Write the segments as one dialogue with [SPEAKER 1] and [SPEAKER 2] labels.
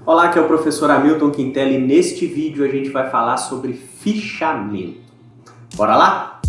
[SPEAKER 1] Olá, aqui é o professor Hamilton Quintela e neste vídeo a gente vai falar sobre fichamento. Bora lá?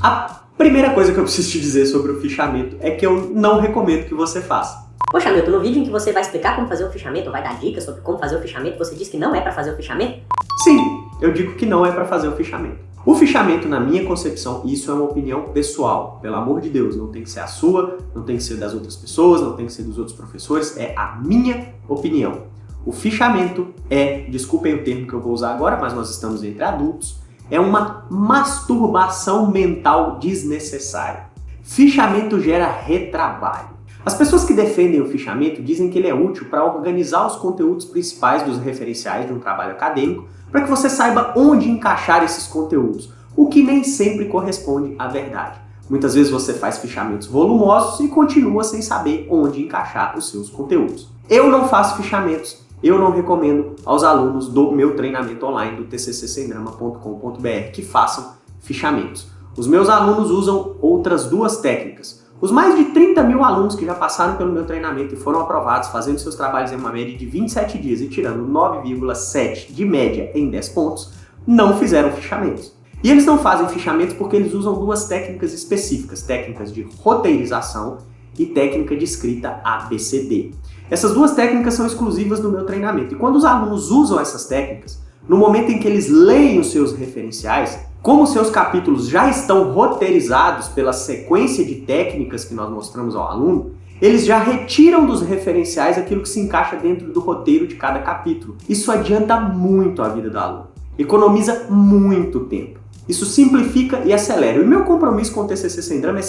[SPEAKER 1] A primeira coisa que eu preciso te dizer sobre o fichamento é que eu não recomendo que você faça.
[SPEAKER 2] Poxa, Hamilton, no vídeo em que você vai explicar como fazer o fichamento, vai dar dicas sobre como fazer o fichamento, você diz que não é para fazer o fichamento?
[SPEAKER 1] Sim, eu digo que não é para fazer o fichamento. O fichamento, na minha concepção, isso é uma opinião pessoal, pelo amor de Deus, não tem que ser a sua, não tem que ser das outras pessoas, não tem que ser dos outros professores, é a minha opinião. O fichamento é, desculpem o termo que eu vou usar agora, mas nós estamos entre adultos, é uma masturbação mental desnecessária. Fichamento gera retrabalho. As pessoas que defendem o fichamento dizem que ele é útil para organizar os conteúdos principais dos referenciais de um trabalho acadêmico, para que você saiba onde encaixar esses conteúdos, o que nem sempre corresponde à verdade. Muitas vezes você faz fichamentos volumosos e continua sem saber onde encaixar os seus conteúdos. Eu não faço fichamentos, eu não recomendo aos alunos do meu treinamento online do tccsemdrama.com.br que façam fichamentos. Os meus alunos usam outras duas técnicas. Os mais de 30 mil alunos que já passaram pelo meu treinamento e foram aprovados fazendo seus trabalhos em uma média de 27 dias e tirando 9,7 de média em 10 pontos, não fizeram fichamentos. E eles não fazem fichamentos porque eles usam duas técnicas específicas, técnicas de roteirização e técnica de escrita ABCD. Essas duas técnicas são exclusivas do meu treinamento. E quando os alunos usam essas técnicas, no momento em que eles leem os seus referenciais, como seus capítulos já estão roteirizados pela sequência de técnicas que nós mostramos ao aluno, eles já retiram dos referenciais aquilo que se encaixa dentro do roteiro de cada capítulo. Isso adianta muito a vida do aluno, economiza muito tempo. Isso simplifica e acelera. E o meu compromisso com o TCC Sem Drama é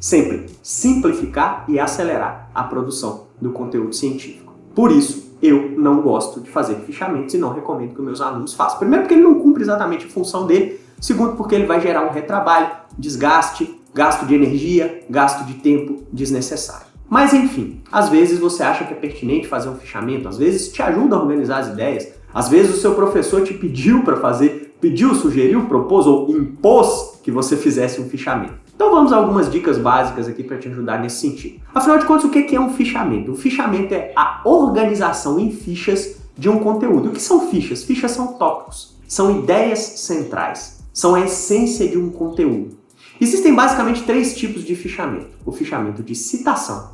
[SPEAKER 1] sempre simplificar e acelerar a produção do conteúdo científico. Por isso, eu não gosto de fazer fichamentos e não recomendo que meus alunos façam. Primeiro porque ele não cumpre exatamente a função dele. Segundo, porque ele vai gerar um retrabalho, desgaste, gasto de energia, gasto de tempo desnecessário. Mas enfim, às vezes você acha que é pertinente fazer um fichamento, às vezes te ajuda a organizar as ideias, às vezes o seu professor te pediu para fazer, sugeriu, propôs ou impôs que você fizesse um fichamento. Então vamos a algumas dicas básicas aqui para te ajudar nesse sentido. Afinal de contas, o que é um fichamento? O fichamento é a organização em fichas de um conteúdo. O que são fichas? Fichas são tópicos, são ideias centrais. São a essência de um conteúdo. Existem basicamente três tipos de fichamento. O fichamento de citação,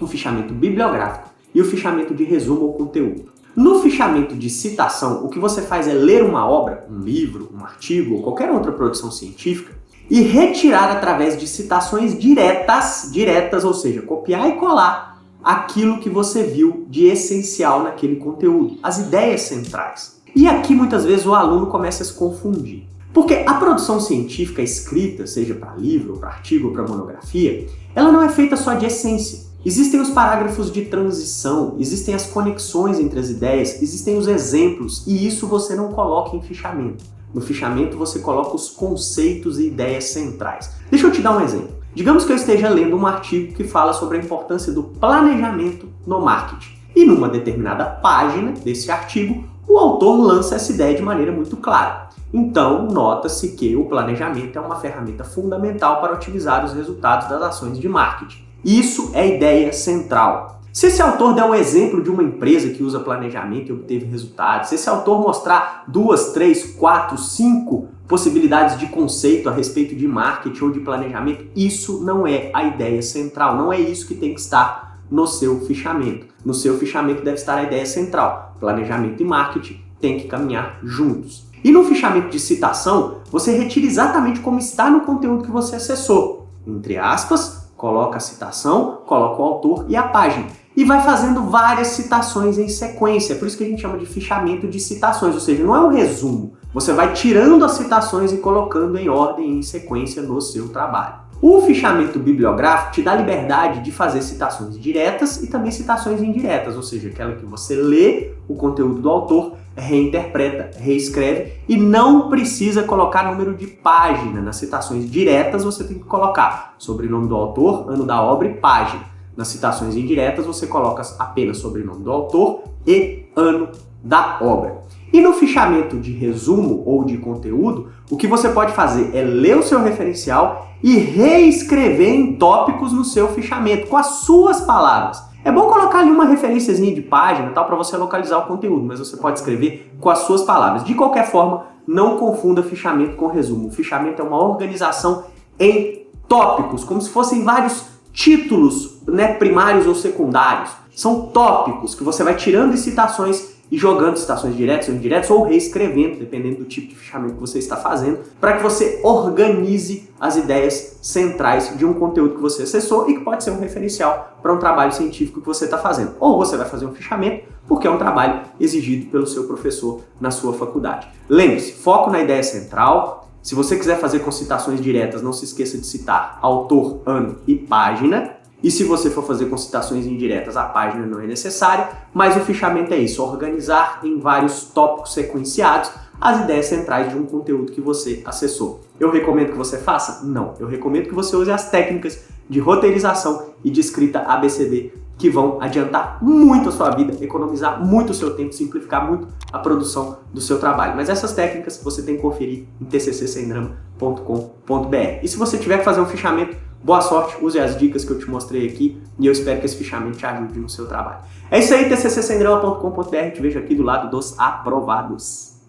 [SPEAKER 1] o fichamento bibliográfico e o fichamento de resumo ao conteúdo. No fichamento de citação, o que você faz é ler uma obra, um livro, um artigo ou qualquer outra produção científica e retirar através de citações diretas, ou seja, copiar e colar aquilo que você viu de essencial naquele conteúdo, as ideias centrais. E aqui muitas vezes o aluno começa a se confundir. Porque a produção científica escrita, seja para livro, para artigo ou para monografia, ela não é feita só de essência. Existem os parágrafos de transição, existem as conexões entre as ideias, existem os exemplos, e isso você não coloca em fichamento. No fichamento você coloca os conceitos e ideias centrais. Deixa eu te dar um exemplo. Digamos que eu esteja lendo um artigo que fala sobre a importância do planejamento no marketing. E numa determinada página desse artigo, o autor lança essa ideia de maneira muito clara. Então, nota-se que o planejamento é uma ferramenta fundamental para otimizar os resultados das ações de marketing. Isso é a ideia central. Se esse autor der um exemplo de uma empresa que usa planejamento e obteve resultados, se esse autor mostrar 2, 3, 4, 5 possibilidades de conceito a respeito de marketing ou de planejamento, isso não é a ideia central, não é isso que tem que estar no seu fichamento. No seu fichamento deve estar a ideia central. Planejamento e marketing têm que caminhar juntos. E no fichamento de citação, você retira exatamente como está no conteúdo que você acessou. Entre aspas, coloca a citação, coloca o autor e a página. E vai fazendo várias citações em sequência. É por isso que a gente chama de fichamento de citações, ou seja, não é um resumo. Você vai tirando as citações e colocando em ordem e em sequência no seu trabalho. O fichamento bibliográfico te dá liberdade de fazer citações diretas e também citações indiretas, ou seja, aquela que você lê o conteúdo do autor, reinterpreta, reescreve e não precisa colocar número de página. Nas citações diretas você tem que colocar sobrenome do autor, ano da obra e página. Nas citações indiretas você coloca apenas sobrenome do autor e ano da obra. E no fichamento de resumo ou de conteúdo, o que você pode fazer é ler o seu referencial e reescrever em tópicos no seu fichamento, com as suas palavras. É bom colocar ali uma referenciazinha de página tal para você localizar o conteúdo, mas você pode escrever com as suas palavras. De qualquer forma, não confunda fichamento com resumo. O fichamento é uma organização em tópicos, como se fossem vários títulos, né, primários ou secundários. São tópicos que você vai tirando de citações e jogando citações diretas ou indiretas ou reescrevendo, dependendo do tipo de fichamento que você está fazendo, para que você organize as ideias centrais de um conteúdo que você acessou e que pode ser um referencial para um trabalho científico que você está fazendo. Ou você vai fazer um fichamento porque é um trabalho exigido pelo seu professor na sua faculdade. Lembre-se, foco na ideia central. Se você quiser fazer com citações diretas, não se esqueça de citar autor, ano e página. E se você for fazer com citações indiretas, a página não é necessária, mas o fichamento é isso, organizar em vários tópicos sequenciados as ideias centrais de um conteúdo que você acessou. Eu recomendo que você faça? Não. Eu recomendo que você use as técnicas de roteirização e de escrita ABCD, que vão adiantar muito a sua vida, economizar muito o seu tempo, simplificar muito a produção do seu trabalho. Mas essas técnicas você tem que conferir em tccsemdrama.com.br. E se você tiver que fazer um fichamento, boa sorte, use as dicas que eu te mostrei aqui e eu espero que esse fichamento te ajude no seu trabalho. É isso aí, tccsemdrama.com.br, te vejo aqui do lado dos aprovados.